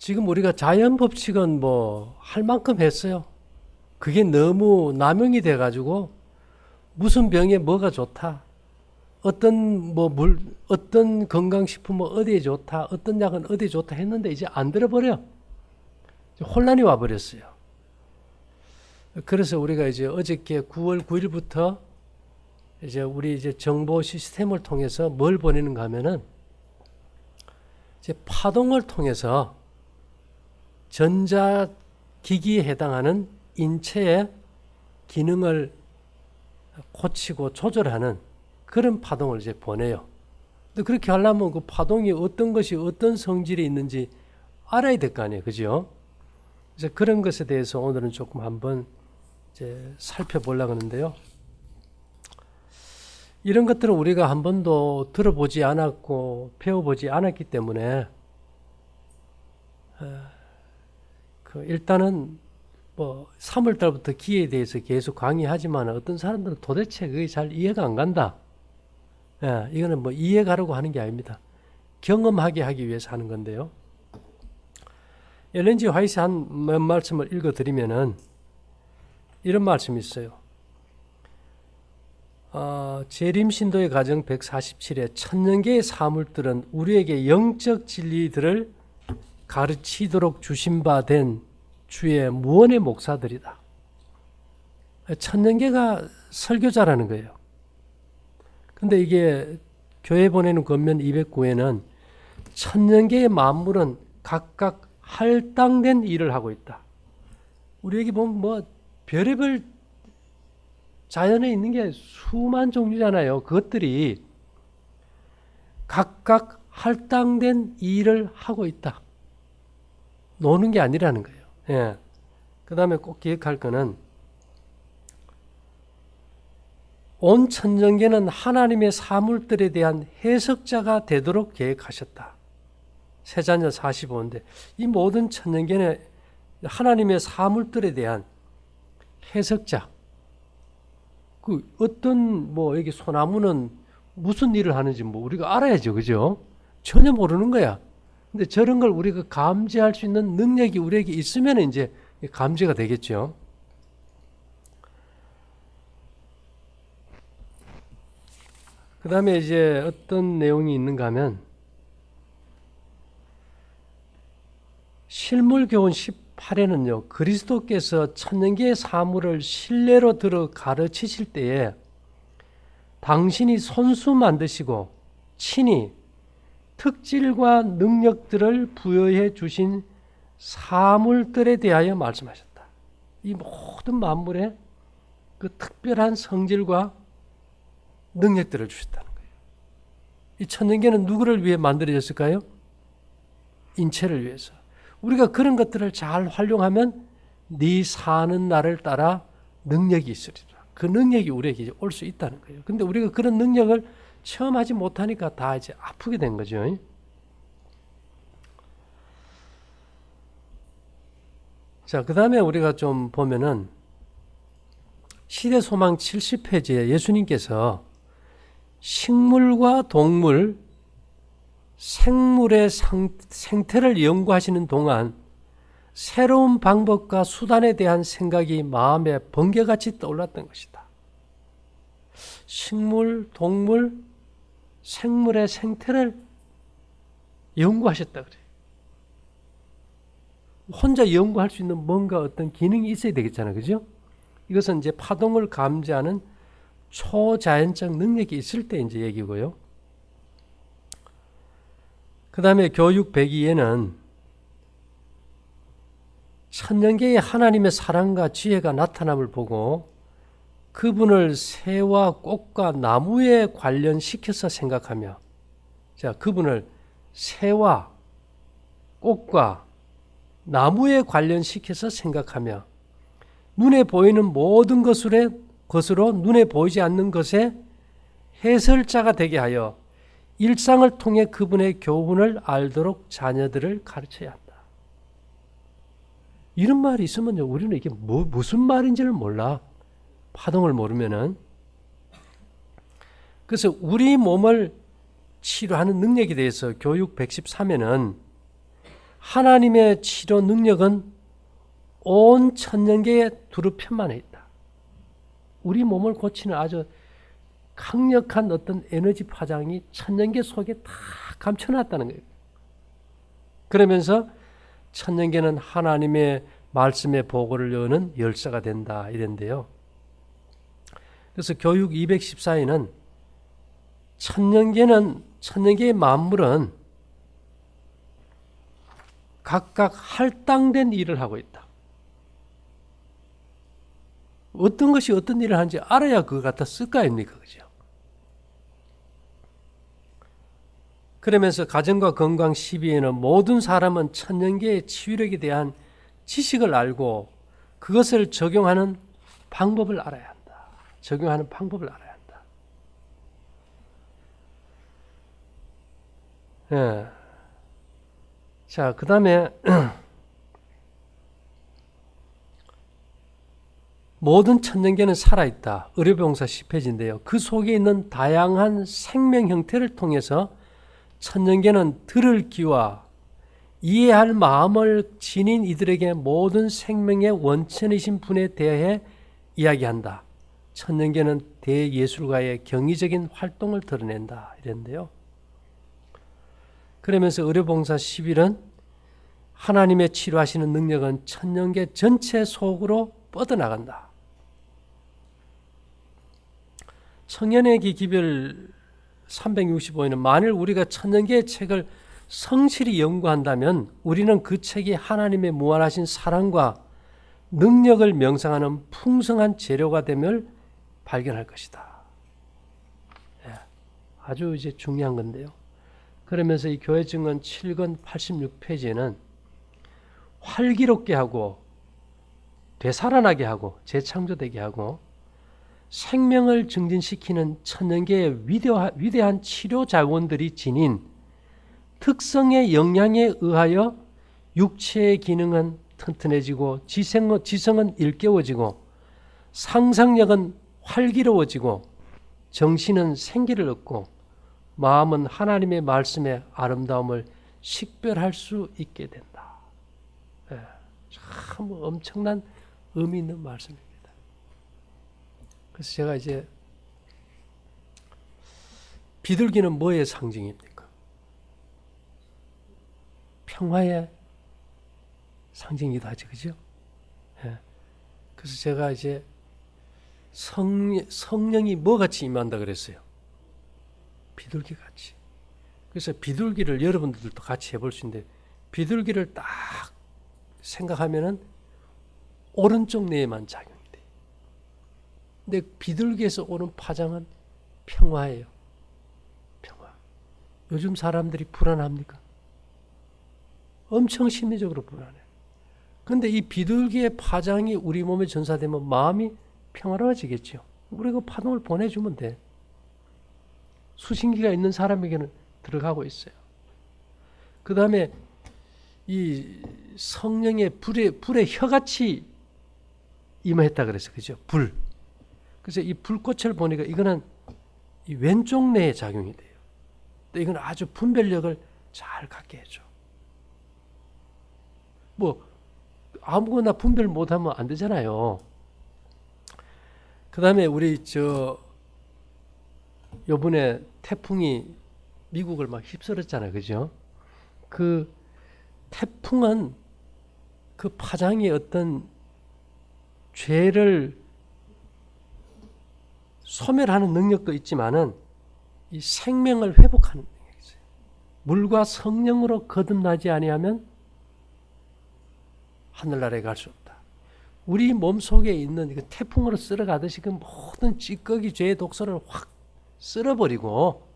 지금 우리가 자연 법칙은 뭐 할 만큼 했어요. 그게 너무 남용이 돼가지고 무슨 병에 뭐가 좋다, 어떤 어떤 건강식품은 어디에 좋다, 어떤 약은 어디에 좋다 했는데 이제 안 들어버려. 혼란이 와버렸어요. 그래서 우리가 이제 어저께 9월 9일부터 이제 우리 이제 정보 시스템을 통해서 뭘 보내는가 하면은 이제 파동을 통해서 전자기기에 해당하는 인체의 기능을 고치고 조절하는 그런 파동을 이제 보내요. 근데 그렇게 하려면 그 파동이 어떤 것이 어떤 성질이 있는지 알아야 될 거 아니에요. 그죠? 그래서 그런 것에 대해서 오늘은 조금 한번 이제 살펴보려고 하는데요. 이런 것들은 우리가 한 번도 들어보지 않았고 배워보지 않았기 때문에 일단은 뭐 3월 달부터 기에 대해서 계속 강의하지만 어떤 사람들은 도대체 그게 잘 이해가 안 간다. 이거는 뭐 이해가려고 하는 게 아닙니다. 경험하게 하기 위해서 하는 건데요. 엘렌 G 화이트 한 몇 말씀을 읽어드리면은 이런 말씀이 있어요. 재림신도의 가정 147에 천년계의 사물들은 우리에게 영적 진리들을 가르치도록 주신바된 주의 무언의 목사들이다. 천년계가 설교자라는 거예요. 근데 이게 교회 보내는 권면 209에는 천년계의 만물은 각각 할당된 일을 하고 있다. 우리에게 보면 뭐 별의별 자연에 있는 게 수만 종류잖아요. 그것들이 각각 할당된 일을 하고 있다. 노는 게 아니라는 거예요. 예. 그 다음에 꼭 기억할 거는 온 천정계는 하나님의 사물들에 대한 해석자가 되도록 계획하셨다. 세자녀 45인데 이 모든 천정계는 하나님의 사물들에 대한 해석자. 그 어떤 뭐 여기 소나무는 무슨 일을 하는지 뭐 우리가 알아야죠. 그죠? 전혀 모르는 거야. 근데 저런 걸 우리가 감지할 수 있는 능력이 우리에게 있으면 이제 감지가 되겠죠. 그 다음에 이제 어떤 내용이 있는가 하면 실물교훈 18에는요. 그리스도께서 천년계의 사물을 신뢰로 들어 가르치실 때에 당신이 손수 만드시고 친히 특질과 능력들을 부여해 주신 사물들에 대하여 말씀하셨다. 이 모든 만물에 그 특별한 성질과 능력들을 주셨다는 거예요. 이 천년계는 누구를 위해 만들어졌을까요? 인체를 위해서. 우리가 그런 것들을 잘 활용하면 네 사는 날을 따라 능력이 있으리라. 그 능력이 우리에게 올 수 있다는 거예요. 근데 우리가 그런 능력을 체험하지 못하니까 다 이제 아프게 된 거죠. 자, 그 다음에 우리가 좀 보면은 시대소망 70페이지에 예수님께서 식물과 동물, 생물의 생태를 연구하시는 동안 새로운 방법과 수단에 대한 생각이 마음에 번개같이 떠올랐던 것이다. 식물, 동물, 생물의 생태를 연구하셨다 그래요. 혼자 연구할 수 있는 뭔가 어떤 기능이 있어야 되겠잖아요. 그죠? 이것은 이제 파동을 감지하는 초자연적 능력이 있을 때 이제 얘기고요. 그 다음에 교육 102에는 천년계의 하나님의 사랑과 지혜가 나타남을 보고 그분을 새와 꽃과 나무에 관련시켜서 생각하며, 자, 그분을 새와 꽃과 나무에 관련시켜서 생각하며 눈에 보이는 모든 것으로 눈에 보이지 않는 것에 해설자가 되게 하여 일상을 통해 그분의 교훈을 알도록 자녀들을 가르쳐야 한다. 이런 말이 있으면요, 우리는 이게 무슨 말인지를 몰라. 파동을 모르면은. 그래서 우리 몸을 치료하는 능력에 대해서 교육 113에는 하나님의 치료 능력은 온 천년계에 두루 편만해 있다. 우리 몸을 고치는 아주 강력한 어떤 에너지 파장이 천년계 속에 다 감춰놨다는 거예요. 그러면서 천년계는 하나님의 말씀의 보고를 여는 열쇠가 된다 이랬는데요. 그래서 교육 214에는 천년계의 만물은 각각 할당된 일을 하고 있다. 어떤 것이 어떤 일을 하는지 알아야 그거 갖다 쓸 거 아닙니까? 그죠? 그러면서 가정과 건강 12에는 모든 사람은 천년계의 치유력에 대한 지식을 알고 그것을 적용하는 방법을 알아야 한다. 적용하는 방법을 알아야 한다. 예. 자, 그 다음에 모든 천년계는 살아있다. 의료병사 10페이지인데요. 그 속에 있는 다양한 생명 형태를 통해서 천년계는 들을 귀와 이해할 마음을 지닌 이들에게 모든 생명의 원천이신 분에 대해 이야기한다. 천년계는 대예술가의 경이적인 활동을 드러낸다. 이랬는데요. 그러면서 의료봉사 11은 하나님의 치료하시는 능력은 천년계 전체 속으로 뻗어나간다. 청년의 기별 365에는 만일 우리가 천년계의 책을 성실히 연구한다면 우리는 그 책이 하나님의 무한하신 사랑과 능력을 명상하는 풍성한 재료가 됨을 발견할 것이다. 예, 아주 이제 중요한 건데요. 그러면서 이 교회 증언 7권 86페이지에는 활기롭게 하고 되살아나게 하고 재창조되게 하고 생명을 증진시키는 천년계의 위대한 치료 자원들이 지닌 특성의 영향에 의하여 육체의 기능은 튼튼해지고 지성은 일깨워지고 상상력은 활기로워지고 정신은 생기를 얻고 마음은 하나님의 말씀의 아름다움을 식별할 수 있게 된다. 예, 참 엄청난 의미 있는 말씀입니다. 그래서 제가 이제 비둘기는 뭐의 상징입니까? 평화의 상징이기도 하죠. 그죠? 예. 그래서 제가 이제 성령이 뭐같이 임한다 그랬어요? 비둘기 같이. 그래서 비둘기를 여러분들도 같이 해볼 수 있는데 비둘기를 딱 생각하면은 오른쪽 뇌에만 작용이 돼요. 근데 비둘기에서 오는 파장은 평화예요. 평화. 요즘 사람들이 불안합니까? 엄청 심리적으로 불안해요. 근데 이 비둘기의 파장이 우리 몸에 전사되면 마음이 평화로워지겠죠. 우리가 파동을 보내주면 돼. 수신기가 있는 사람에게는 들어가고 있어요. 그 다음에 이 성령의 불의 혀같이 임했다 그래서 그죠? 불. 그래서 이 불꽃을 보니까 이거는 이 왼쪽 뇌에 작용이 돼요. 또 이건 아주 분별력을 잘 갖게 해줘. 뭐 아무거나 분별 못하면 안 되잖아요. 그 다음에 우리 요번에 태풍이 미국을 막 휩쓸었잖아요. 그죠? 그 태풍은 그 파장이 어떤 죄를 소멸하는 능력도 있지만은 이 생명을 회복하는 능력이 있어요. 물과 성령으로 거듭나지 아니하면 하늘나라에 갈 수 없다. 우리 몸 속에 있는 그 태풍으로 쓸어가듯이 그 모든 찌꺼기 죄의 독소를 확 쓸어버리고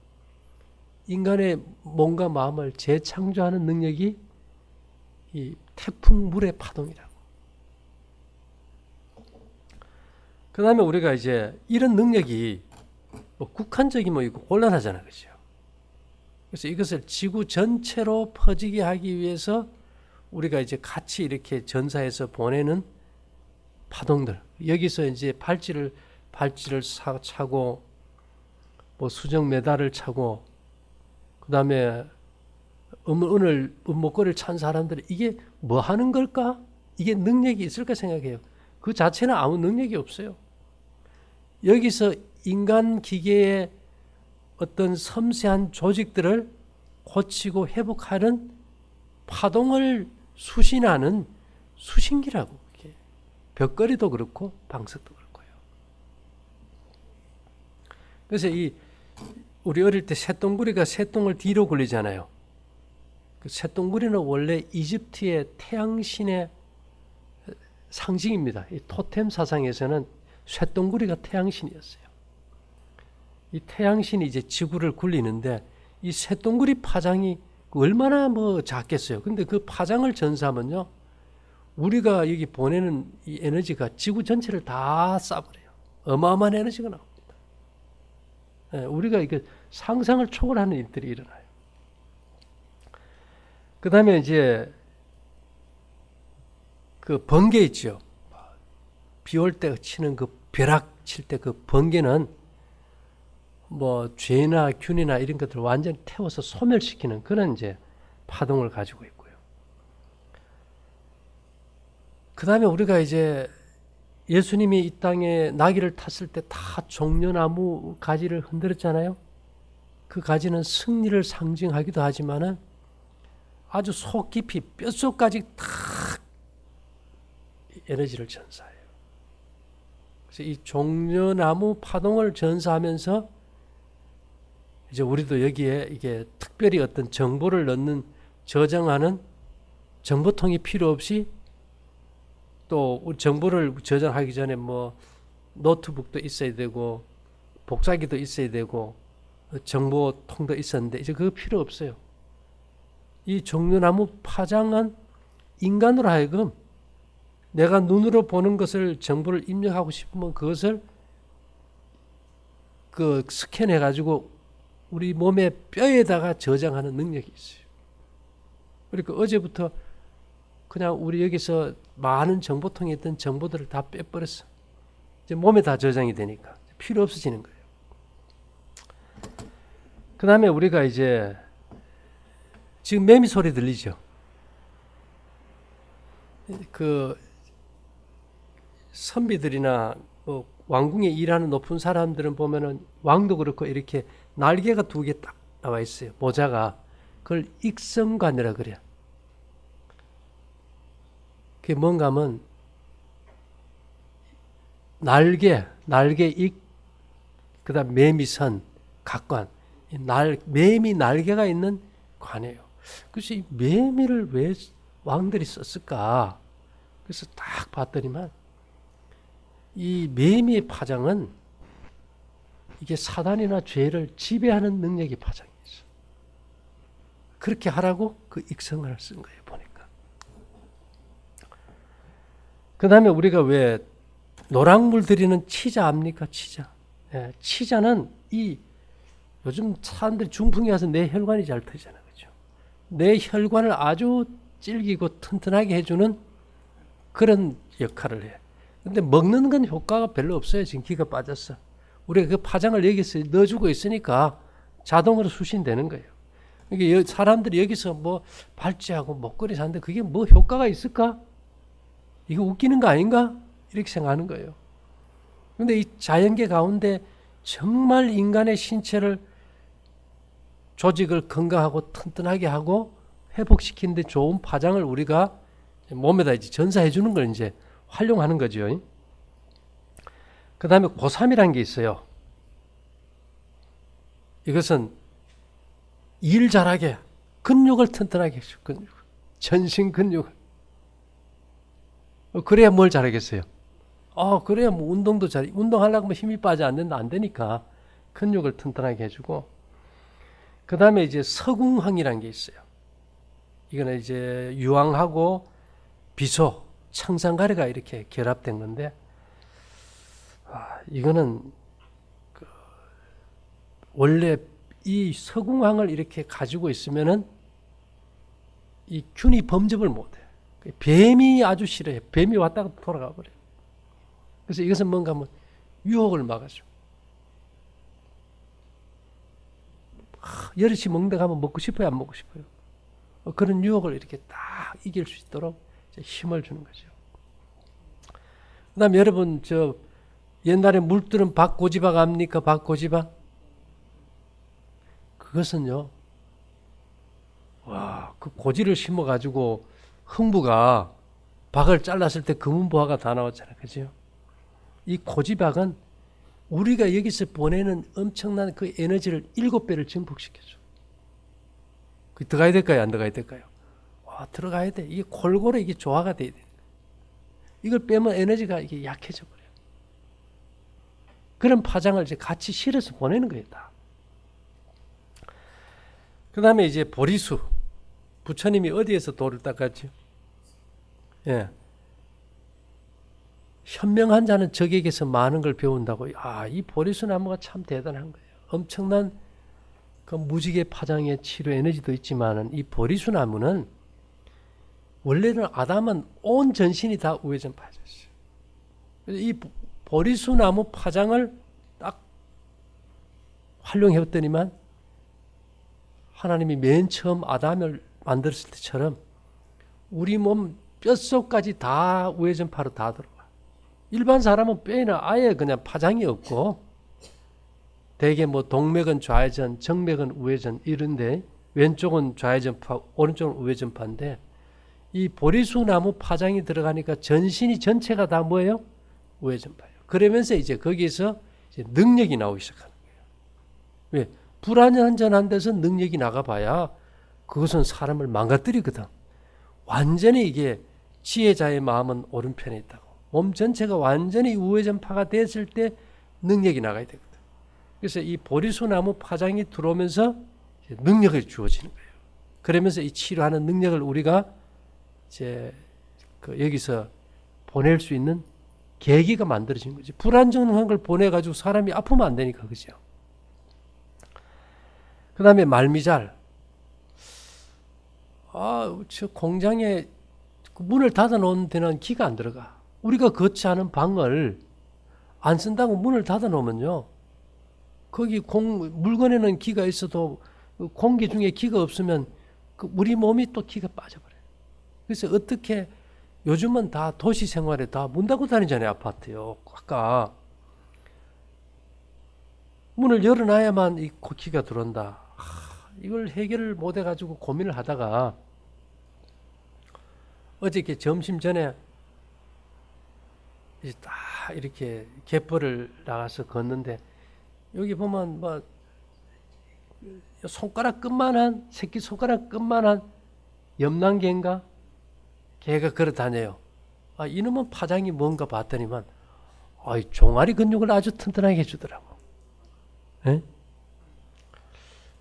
인간의 몸과 마음을 재창조하는 능력이 이 태풍 물의 파동이라고. 그 다음에 우리가 이제 이런 능력이 뭐 국한적이면 이거 곤란하잖아요. 그죠? 그래서 이것을 지구 전체로 퍼지게 하기 위해서 우리가 이제 같이 이렇게 전사해서 보내는 파동들. 여기서 이제 발찌를 차고 뭐 수정 메달을 차고 그 다음에 오늘 먹거리를 찬 사람들은 이게 뭐 하는 걸까? 이게 능력이 있을까 생각해요. 그 자체는 아무 능력이 없어요. 여기서 인간 기계의 어떤 섬세한 조직들을 고치고 회복하는 파동을 수신하는 수신기라고. 이게 벽걸이도 그렇고 방석도 그렇고요. 그래서 우리 어릴 때 쇳덩구리가 쇳덩을 뒤로 굴리잖아요. 그 쇳덩구리는 원래 이집트의 태양신의 상징입니다. 이 토템 사상에서는 쇳덩구리가 태양신이었어요. 이 태양신이 이제 지구를 굴리는데 이 쇳덩구리 파장이 얼마나 작겠어요. 근데 그 파장을 전사하면요, 우리가 여기 보내는 이 에너지가 지구 전체를 다 쏴버려요. 어마어마한 에너지가 나옵니다. 우리가 이게 상상을 초월하는 일들이 일어나요. 그 다음에 이제 그 번개 있죠. 비 올 때 치는 그 벼락 칠 때 그 번개는 죄나 균이나 이런 것들을 완전히 태워서 소멸시키는 그런 이제 파동을 가지고 있고요. 그 다음에 우리가 이제 예수님이 이 땅에 나귀를 탔을 때 다 종려나무 가지를 흔들었잖아요. 그 가지는 승리를 상징하기도 하지만은 아주 속 깊이 뼛속까지 탁 에너지를 전사해요. 그래서 이 종려나무 파동을 전사하면서 이제 우리도 여기에 이게 특별히 어떤 정보를 넣는 저장하는 정보통이 필요 없이 또 정보를 저장하기 전에 노트북도 있어야 되고 복사기도 있어야 되고 정보통도 있었는데 이제 그거 필요 없어요. 이 종려나무 파장은 인간으로 하여금 내가 눈으로 보는 것을 정보를 입력하고 싶으면 그것을 그 스캔해 가지고 우리 몸의 뼈에다가 저장하는 능력이 있어요. 그러니까 어제부터 그냥 우리 여기서 많은 정보통에 있던 정보들을 다 빼버렸어. 이제 몸에 다 저장이 되니까 필요 없어지는 거예요. 그 다음에 우리가 이제 지금 매미 소리 들리죠? 그 선비들이나 왕궁에 일하는 높은 사람들은 보면은 왕도 그렇고 이렇게 날개가 2개 딱 나와 있어요. 모자가. 그걸 익성관이라 그래요. 그게 뭔가 하면 날개 익, 그 다음 매미선, 각관. 매미 날개가 있는 관이에요. 그래서 이 매미를 왜 왕들이 썼을까? 그래서 딱 봤더니만 이 매미의 파장은 이게 사단이나 죄를 지배하는 능력의 파장이 있어. 그렇게 하라고 그 익성을 쓴 거예요, 보니까. 그 다음에 우리가 왜 노랑물 들이는 치자 압니까? 치자. 예, 치자는 요즘 사람들이 중풍이 와서 내 혈관이 잘 터지잖아요. 그죠? 내 혈관을 아주 질기고 튼튼하게 해주는 그런 역할을 해. 근데 먹는 건 효과가 별로 없어요. 지금 기가 빠졌어. 우리가 그 파장을 여기서 넣어주고 있으니까 자동으로 수신되는 거예요. 이게 사람들이 여기서 발찌하고 목걸이 사는데 그게 효과가 있을까? 이거 웃기는 거 아닌가? 이렇게 생각하는 거예요. 근데 이 자연계 가운데 정말 인간의 신체를 조직을 건강하고 튼튼하게 하고 회복시키는데 좋은 파장을 우리가 몸에다 이제 전사해 주는 걸 이제 활용하는 거죠. 그 다음에 고삼이라는 게 있어요. 이것은 일 잘하게, 근육을 튼튼하게 해줘. 전신 근육을. 그래야 뭘 잘하겠어요? 그래야 운동도 운동하려고 하면 힘이 빠져 안 된다. 안 되니까 근육을 튼튼하게 해주고. 그 다음에 이제 서궁황이라는 게 있어요. 이거는 이제 유황하고 비소, 청산가리가 이렇게 결합된 건데, 이거는 원래 이 서궁황을 이렇게 가지고 있으면은 이 균이 범접을 못해. 뱀이 아주 싫어해. 뱀이 왔다가 돌아가 버려요. 그래서 이것은 뭔가 하면 유혹을 막아줘. 여럿이 먹는다 하면 먹고 싶어요, 안 먹고 싶어요? 그런 유혹을 이렇게 딱 이길 수 있도록 힘을 주는 거죠. 그 다음에 여러분, 옛날에 물들은 박고지박 압니까? 박고지박? 그것은요, 그 고지를 심어가지고 흥부가 박을 잘랐을 때 금은보화가 다 나왔잖아요. 그죠? 이 고지박은 우리가 여기서 보내는 엄청난 그 에너지를 7배를 증폭시켜줘. 그 들어가야 될까요? 안 들어가야 될까요? 들어가야 돼. 이게 골고루 이게 조화가 돼야 돼. 이걸 빼면 에너지가 이게 약해져 버려요. 그런 파장을 이제 같이 실어서 보내는 거예요, 다. 그 다음에 이제 보리수. 부처님이 어디에서 돌을 닦았죠? 예. 현명한 자는 적에게서 많은 걸 배운다고. 이 보리수 나무가 참 대단한 거예요. 엄청난 그 무지개 파장의 치료 에너지도 있지만은 이 보리수 나무는 원래는 아담은 온 전신이 다 우회전파였어요. 그래서 이 보리수 나무 파장을 딱 활용해봤더니만 하나님이 맨 처음 아담을 만들었을 때처럼 우리 몸 뼛속까지 다 우회전파로 다 들어가. 일반 사람은 뼈에는 아예 그냥 파장이 없고 대개 뭐 동맥은 좌회전, 정맥은 우회전 이런데 왼쪽은 좌회전파, 오른쪽은 우회전파인데 이 보리수 나무 파장이 들어가니까 전신이 전체가 다 뭐예요? 우회전파예요. 그러면서 이제 거기에서 이제 능력이 나오기 시작하는 거예요. 왜? 불안전한 데서 능력이 나가봐야 그것은 사람을 망가뜨리거든. 완전히 이게 지혜자의 마음은 오른편에 있다고. 몸 전체가 완전히 우회전파가 됐을 때 능력이 나가야 되거든. 그래서 이 보리수나무 파장이 들어오면서 능력이 주어지는 거예요. 그러면서 이 치료하는 능력을 우리가 이제 여기서 보낼 수 있는 계기가 만들어진 거지. 불안정한 걸 보내가지고 사람이 아프면 안 되니까, 그죠? 그 다음에 말미잘. 저 공장에 문을 닫아 놓은 데는 기가 안 들어가. 우리가 거치하는 방을 안 쓴다고 문을 닫아 놓으면요. 거기 물건에는 기가 있어도 공기 중에 기가 없으면 우리 몸이 또 기가 빠져버려요. 그래서 어떻게 요즘은 다 도시 생활에 다 문 닫고 다니잖아요. 아파트요. 아까 문을 열어놔야만 이 기가 들어온다. 이걸 해결을 못 해가지고 고민을 하다가 어저께 점심 전에 딱 이렇게 갯벌을 나가서 걷는데 여기 보면 뭐 손가락 끝만한 새끼 손가락 끝만한 염난개인가 개가 걸어 다녀요. 이놈은 파장이 뭔가 봤더니만 종아리 근육을 아주 튼튼하게 해주더라고. 에?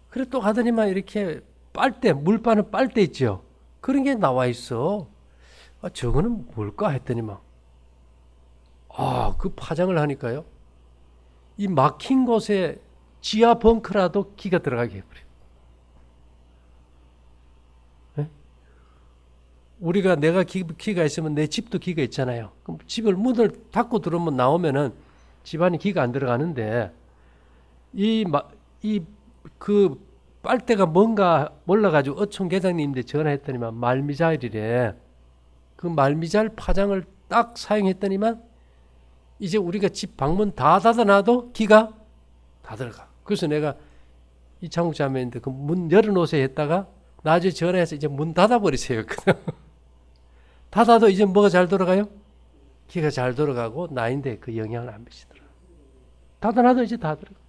그래 또 가더니만 이렇게 빨대 물빠는 빨대 있죠. 그런 게 나와 있어. 저거는 뭘까 했더니만 그 파장을 하니까요. 이 막힌 곳에 지하 벙커라도 기가 들어가게 해버려요. 네? 우리가 내가 기가 있으면 내 집도 기가 있잖아요. 그럼 집을 문을 닫고 들어오면 나오면은 집안에 기가 안 들어가는데 그 빨대가 뭔가 몰라가지고 어촌 계장님인데 전화했더니만 말미잘이래. 그 말미잘 파장을 딱 사용했더니만 이제 우리가 집 방문 다 닫아놔도 기가 다 들어가. 그래서 내가 이창욱 자매인데 그 문 열어놓으세요 했다가 나중에 전화해서 이제 문 닫아버리세요. 닫아도 이제 뭐가 잘 돌아가요? 기가 잘 돌아가고 나인데 그 영향을 안 미치더라. 닫아놔도 이제 다 들어가.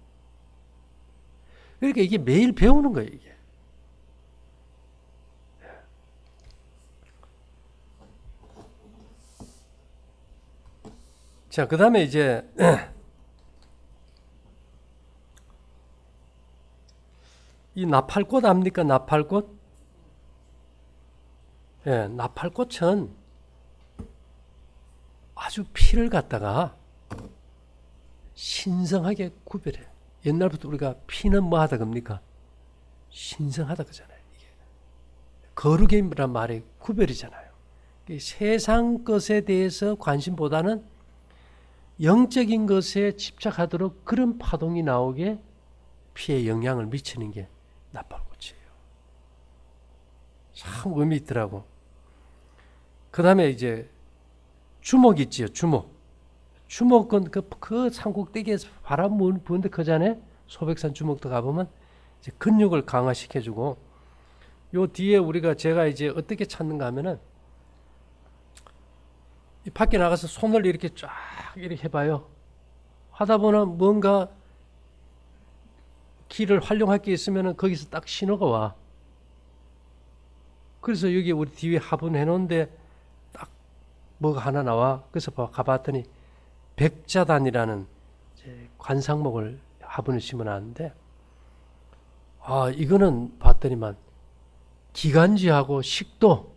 그러니까 이게 매일 배우는 거예요, 이게. 자, 그 다음에 이제 이 나팔꽃 압니까? 나팔꽃? 예, 나팔꽃은 아주 피를 갖다가 신성하게 구별해. 옛날부터 우리가 피는 뭐 하다 겁니까? 신성하다 그러잖아요. 이게 거룩이란 말이 구별이잖아요. 세상 것에 대해서 관심보다는 영적인 것에 집착하도록 그런 파동이 나오게 피에 영향을 미치는 게 나팔꽃이에요. 참 의미 있더라고. 그 다음에 이제 주먹 있지요, 주먹. 주먹은 그 산꼭대기에서 바람 부는데 크잖아요. 소백산 주먹도 가보면 이제 근육을 강화시켜주고, 요 뒤에 제가 이제 어떻게 찾는가 하면은, 이 밖에 나가서 손을 이렇게 쫙 이렇게 해봐요. 하다 보면 뭔가 길을 활용할 게 있으면은 거기서 딱 신호가 와. 그래서 여기 우리 뒤에 화분해 놓은데 딱 뭐가 하나 나와. 그래서 가봤더니 백자단이라는 이제 관상목을 화분을 심어놨는데, 아, 이거는 봤더니만 기관지하고 식도,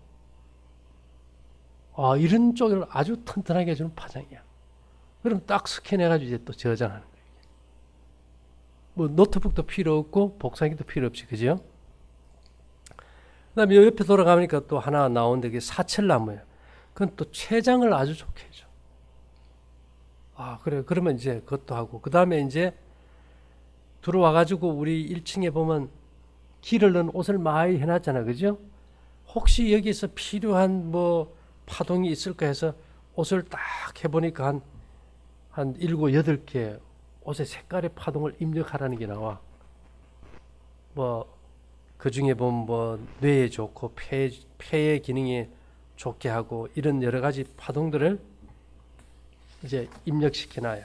아, 이런 쪽을 아주 튼튼하게 해주는 파장이야. 그럼 딱 스캔해가지고 이제 또 저장하는 거예요. 뭐 노트북도 필요 없고 복사기도 필요 없이, 그죠? 그 다음에 옆에 돌아가니까 또 하나 나오는데 그게 사철나무예요. 그건 또 췌장을 아주 좋게 해줘. 아, 그래. 그러면 이제 그것도 하고. 그 다음에 이제 들어와가지고 우리 1층에 보면 기를 넣은 옷을 많이 해놨잖아. 그죠? 혹시 여기서 필요한 뭐 파동이 있을까 해서 옷을 딱 해보니까 한 7, 8개 옷의 색깔의 파동을 입력하라는 게 나와. 뭐, 그 중에 보면 뭐 뇌에 좋고 폐의 기능에 좋게 하고 이런 여러 가지 파동들을 이제 입력시켜놔요.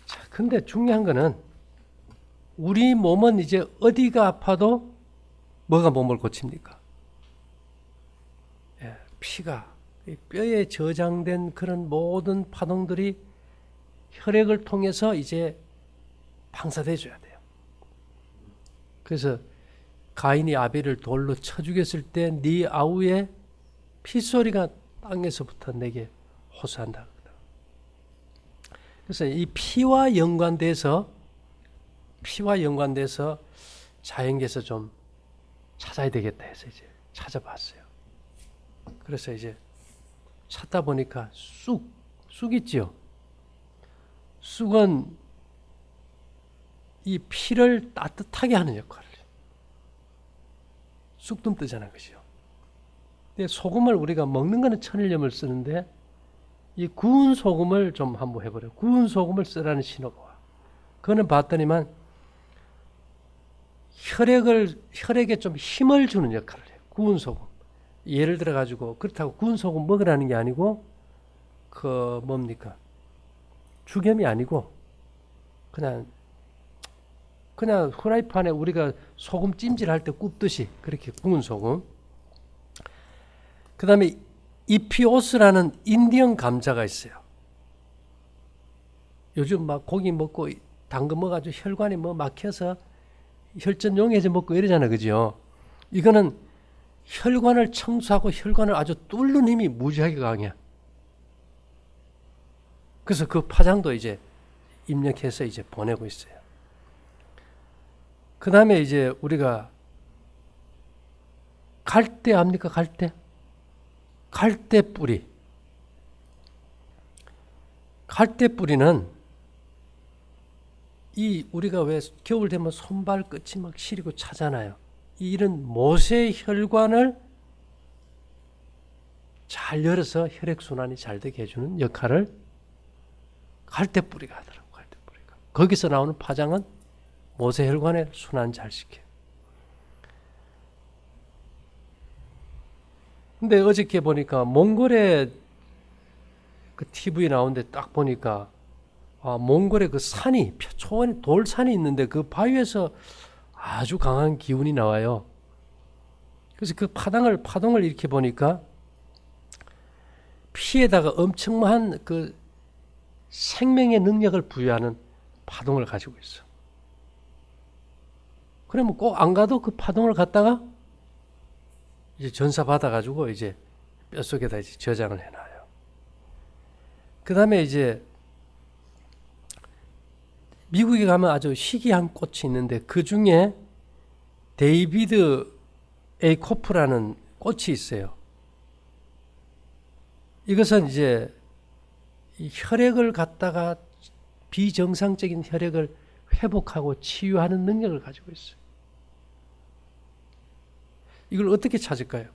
자, 근데 중요한 거는 우리 몸은 이제 어디가 아파도 뭐가 몸을 고칩니까? 예, 피가 뼈에 저장된 그런 모든 파동들이 혈액을 통해서 이제 방사돼 줘야 돼요. 그래서 가인이 아벨을 돌로 쳐 죽였을 때 네 아우의 피소리가 땅에서부터 내게 호소한다. 그래서 이 피와 연관돼서 자연계에서 좀 찾아야 되겠다 해서 이제 찾아봤어요. 그래서 이제 찾다 보니까 쑥 있지요. 쑥은 이 피를 따뜻하게 하는 역할을 해요. 쑥도 뜨잖아, 그죠? 근데 소금을 우리가 먹는 거는 천일염을 쓰는데 이 구운 소금을 좀 한번 해보래요. 구운 소금을 쓰라는 신호가 와. 그거는 봤더니만 혈액에 좀 힘을 주는 역할을 해요. 구운 소금. 예를 들어 가지고 그렇다고 구운 소금 먹으라는 게 아니고 뭡니까? 죽염이 아니고 그냥 후라이팬에 우리가 소금 찜질할 때 굽듯이 그렇게 구운 소금. 그 다음에 이피오스라는 인디언 감자가 있어요. 요즘 막 고기 먹고 당근 먹어가지고 혈관이 뭐 막혀서 혈전 용해져 먹고 이러잖아, 그죠? 이거는 혈관을 청소하고 혈관을 아주 뚫는 힘이 무지하게 강해. 그래서 그 파장도 이제 입력해서 이제 보내고 있어요. 그 다음에 이제 우리가 갈대 압니까? 갈대 뿌리. 갈대 뿌리는 우리가 왜 겨울 되면 손발 끝이 막 시리고 차잖아요. 이런 모세 혈관을 잘 열어서 혈액순환이 잘 되게 해주는 역할을 갈대 뿌리가 하더라고. 갈대 뿌리가. 거기서 나오는 파장은 모세 혈관의 순환 잘 시켜요. 근데 어저께 보니까 몽골의 그 TV 나오는데 딱 보니까 몽골의 그 산이 초원에 돌산이 있는데 그 바위에서 아주 강한 기운이 나와요. 그래서 그 파동을 이렇게 보니까 피에다가 엄청난 그 생명의 능력을 부여하는 파동을 가지고 있어. 그러면 꼭 안 가도 그 파동을 갖다가 이제 전사 받아가지고 이제 뼛속에다 이제 저장을 해놔요. 그 다음에 이제 미국에 가면 아주 희귀한 꽃이 있는데 그 중에 데이비드 A 코프라는 꽃이 있어요. 이것은 이제 이 혈액을 갖다가 비정상적인 혈액을 회복하고 치유하는 능력을 가지고 있어요. 이걸 어떻게 찾을까요?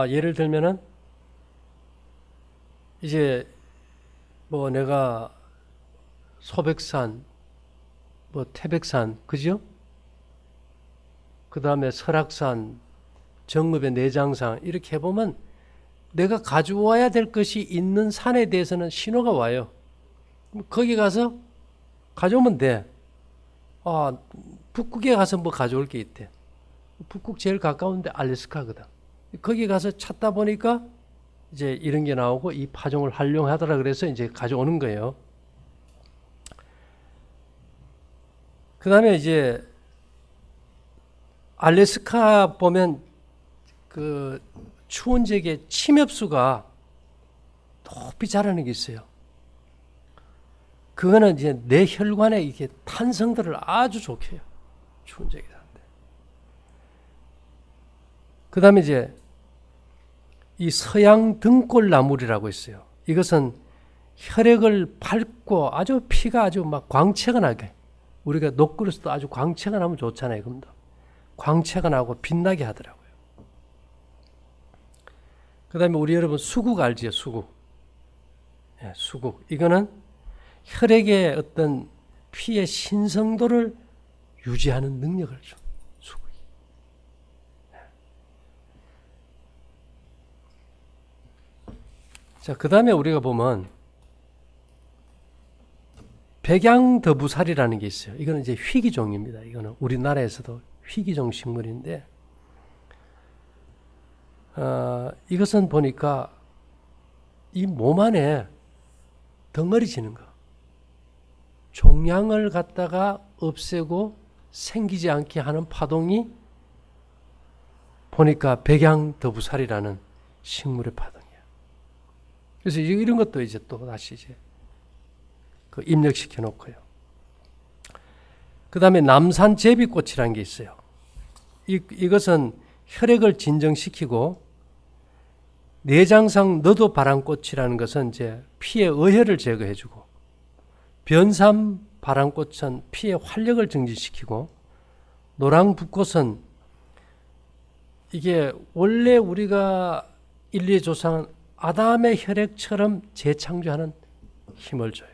예를 들면은 이제 뭐 내가 소백산, 뭐 태백산, 그죠? 그 다음에 설악산, 정읍의 내장산 이렇게 해보면 내가 가져와야 될 것이 있는 산에 대해서는 신호가 와요. 거기 가서 가져오면 돼. 북극에 가서 뭐 가져올 게 있대. 북극 제일 가까운데 알래스카거든. 거기 가서 찾다 보니까 이제 이런 게 나오고 이 파종을 활용하더라 그래서 이제 가져오는 거예요. 그 다음에 이제 알래스카 보면 그 추운 지역에 침엽수가 높이 자라는 게 있어요. 그거는 이제 내 혈관에 이게 탄성들을 아주 좋게 해요. 추운 지역에 사는데. 그 다음에 이제 이 서양 등골나물이라고 있어요. 이것은 혈액을 밟고 아주 피가 아주 막 광채가 나게, 우리가 녹그릇도 아주 광채가 나면 좋잖아요. 그럼 광채가 나고 빛나게 하더라고요. 그 다음에 우리 여러분 수국 알지요? 수국. 수국. 이거는 혈액의 어떤 피의 신성도를 유지하는 능력을 줘. 수국이. 자, 그 다음에 우리가 보면 백양더부살이라는 게 있어요. 이거는 이제 희귀종입니다. 이거는 우리나라에서도 희귀종 식물인데, 이것은 보니까 이 몸 안에 덩어리 지는 거, 종양을 갖다가 없애고 생기지 않게 하는 파동이 보니까 백양더부살이라는 식물의 파동이에요. 그래서 이런 것도 이제 또 다시 이제 입력시켜 놓고요. 그 다음에 남산제비꽃이라는 게 있어요. 이것은 혈액을 진정시키고, 내장상 너도바람꽃이라는 것은 이제 피의 어혈을 제거해주고, 변삼바람꽃은 피의 활력을 증진시키고, 노랑붓꽃은 이게 원래 우리가 인류의 조상 아담의 혈액처럼 재창조하는 힘을 줘요.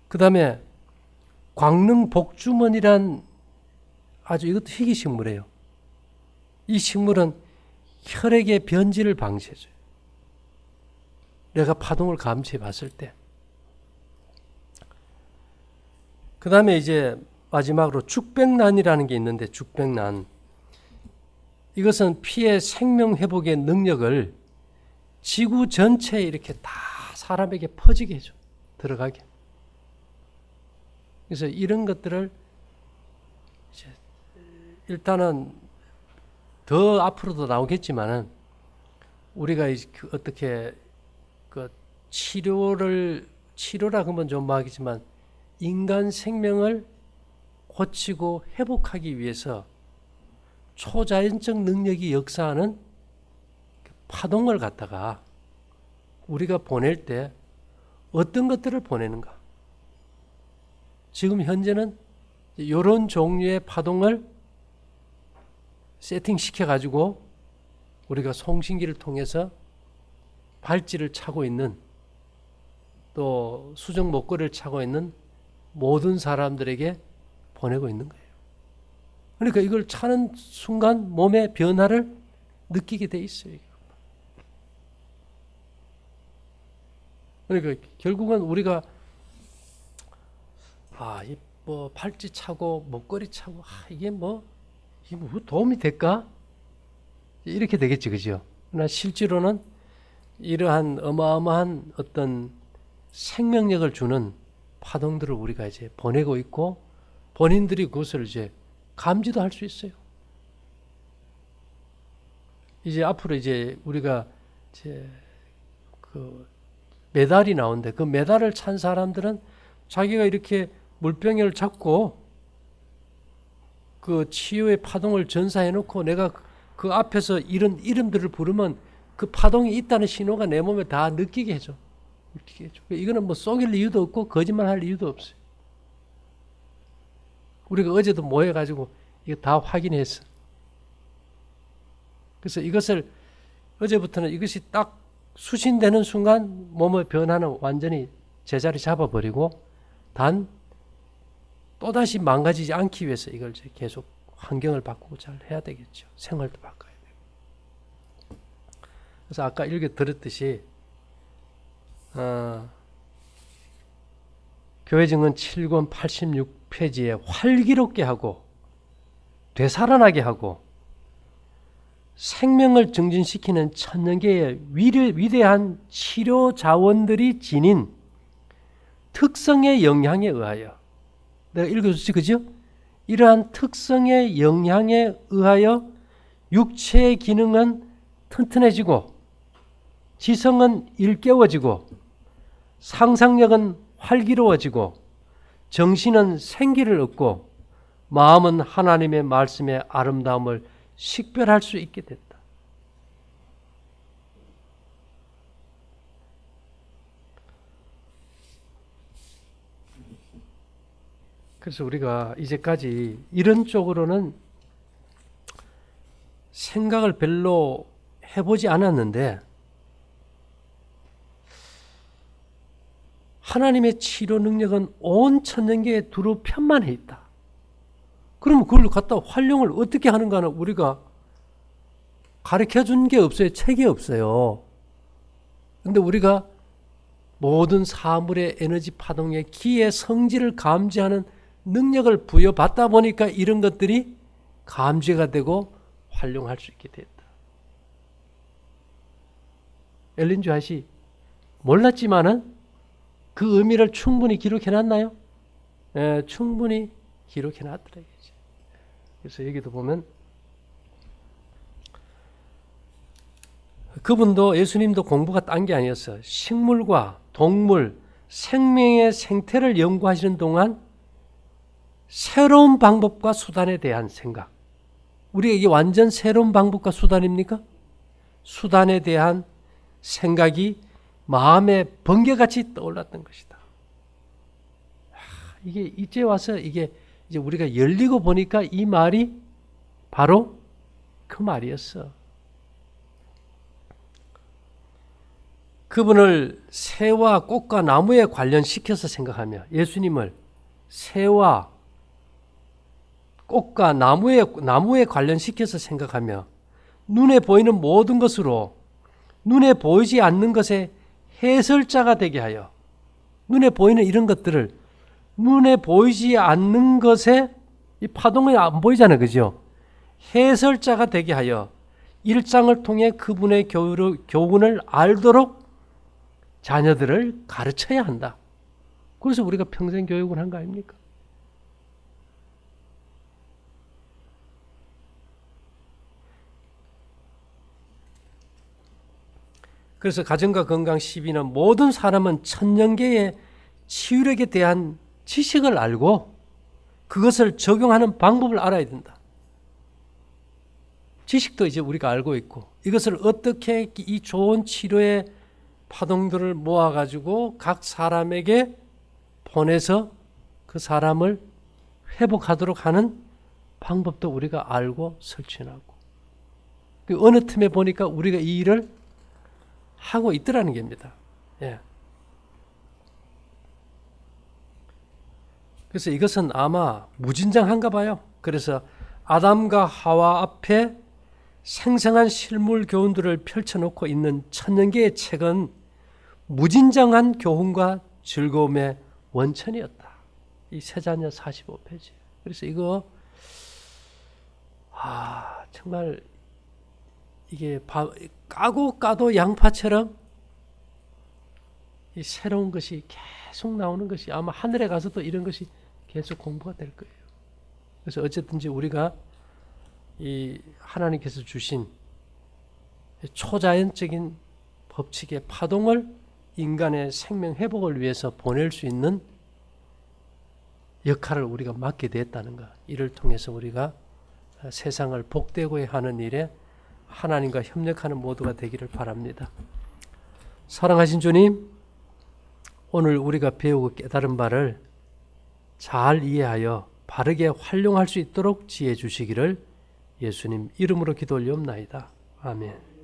그 다음에 광릉복주머니란 아주 이것도 희귀식물이에요. 이 식물은 혈액의 변질을 방지해줘요. 내가 파동을 감지해 봤을 때. 그 다음에 이제 마지막으로 죽백란이라는 게 있는데, 죽백란. 이것은 피의 생명회복의 능력을 지구 전체에 이렇게 다 사람에게 퍼지게 해줘. 들어가게. 그래서 이런 것들을 이제 일단은 더 앞으로도 나오겠지만은 우리가 어떻게 그 치료라 그러면 좀 하겠지만 인간 생명을 고치고 회복하기 위해서 초자연적 능력이 역사하는 파동을 갖다가 우리가 보낼 때 어떤 것들을 보내는가? 지금 현재는 이런 종류의 파동을 세팅시켜 가지고 우리가 송신기를 통해서 발찌를 차고 있는, 또 수정 목걸이를 차고 있는 모든 사람들에게 보내고 있는 거예요. 그러니까 이걸 차는 순간 몸의 변화를 느끼게 돼 있어요. 그러니까 결국은 우리가 뭐 팔찌 차고 목걸이 차고 이게 뭐 도움이 될까? 이렇게 되겠지, 그죠? 그러나 실제로는 이러한 어마어마한 어떤 생명력을 주는 파동들을 우리가 이제 보내고 있고, 본인들이 그것을 이제 감지도 할 수 있어요. 이제 앞으로 이제 우리가 이제 그 메달이 나오는데, 그 메달을 찬 사람들은 자기가 이렇게 물병을 잡고 그 치유의 파동을 전사해 놓고 내가 그 앞에서 이런 이름들을 부르면 그 파동이 있다는 신호가 내 몸에 다 느끼게 해줘. 이거는 뭐 속일 이유도 없고 거짓말할 이유도 없어요. 우리가 어제도 모여가지고 이거 다 확인했어. 그래서 이것을 어제부터는 이것이 딱 수신되는 순간 몸의 변화는 완전히 제자리 잡아버리고 단 또다시 망가지지 않기 위해서 이걸 이제 계속 환경을 바꾸고 잘 해야 되겠죠. 생활도 바꿔야 되고. 그래서 아까 읽어 들었듯이 교회 증언 7권 86페이지에 활기롭게 하고 되살아나게 하고 생명을 증진시키는 천년계의 위대한 치료 자원들이 지닌 특성의 영향에 의하여 내가 읽어줬지 그죠? 이러한 특성의 영향에 의하여 육체의 기능은 튼튼해지고 지성은 일깨워지고 상상력은 활기로워지고 정신은 생기를 얻고 마음은 하나님의 말씀의 아름다움을 식별할 수 있게 됐다. 그래서 우리가 이제까지 이런 쪽으로는 생각을 별로 해보지 않았는데 하나님의 치료 능력은 온 천년계에 두루 편만해 있다. 그러면 그걸 갖다 활용을 어떻게 하는가는 우리가 가르쳐준 게 없어요. 책이 없어요. 근데 우리가 모든 사물의 에너지 파동의 기의 성질을 감지하는 능력을 부여받다 보니까 이런 것들이 감지가 되고 활용할 수 있게 됐다. 엘린 주 화이트 몰랐지만은 그 의미를 충분히 기록해놨나요? 네, 충분히 기록해놨더라고요. 그래서 여기도 보면 그분도 예수님도 공부가 딴 게 아니었어요. 식물과 동물, 생명의 생태를 연구하시는 동안 새로운 방법과 수단에 대한 생각. 우리가 이게 완전 새로운 방법과 수단입니까? 수단에 대한 생각이 마음에 번개같이 떠올랐던 것이다. 이게 이제 와서 이게 이제 우리가 열리고 보니까 이 말이 바로 그 말이었어. 그분을 새와 꽃과 나무에 관련시켜서 생각하며 예수님을 새와 꽃과 나무에 관련시켜서 생각하며 눈에 보이는 모든 것으로 눈에 보이지 않는 것의 해설자가 되게 하여 눈에 보이는 이런 것들을 눈에 보이지 않는 것에 이 파동이 안 보이잖아요. 그죠? 해설자가 되게 하여 일장을 통해 그분의 교훈을 알도록 자녀들을 가르쳐야 한다. 그래서 우리가 평생 교육을 한 거 아닙니까? 그래서 가정과 건강 12는 모든 사람은 천년계의 치유력에 대한 지식을 알고 그것을 적용하는 방법을 알아야 된다. 지식도 이제 우리가 알고 있고 이것을 어떻게 이 좋은 치료의 파동들을 모아가지고 각 사람에게 보내서 그 사람을 회복하도록 하는 방법도 우리가 알고 설치해나고 어느 틈에 보니까 우리가 이 일을 하고 있더라는 겁니다. 예. 그래서 이것은 아마 무진장한가 봐요. 그래서 아담과 하와 앞에 생생한 실물 교훈들을 펼쳐놓고 있는 천년계의 책은 무진장한 교훈과 즐거움의 원천이었다. 이 세자녀 45페이지. 그래서 이거 정말 이게 까도 양파처럼 이 새로운 것이 계속 나오는 것이 아마 하늘에 가서도 이런 것이 계속 공부가 될 거예요. 그래서 어쨌든지 우리가 이 하나님께서 주신 초자연적인 법칙의 파동을 인간의 생명 회복을 위해서 보낼 수 있는 역할을 우리가 맡게 됐다는 것. 이를 통해서 우리가 세상을 복되고 하는 일에 하나님과 협력하는 모두가 되기를 바랍니다. 사랑하신 주님, 오늘 우리가 배우고 깨달은 바를 잘 이해하여 바르게 활용할 수 있도록 지혜 주시기를 예수님 이름으로 기도 올리옵나이다. 아멘.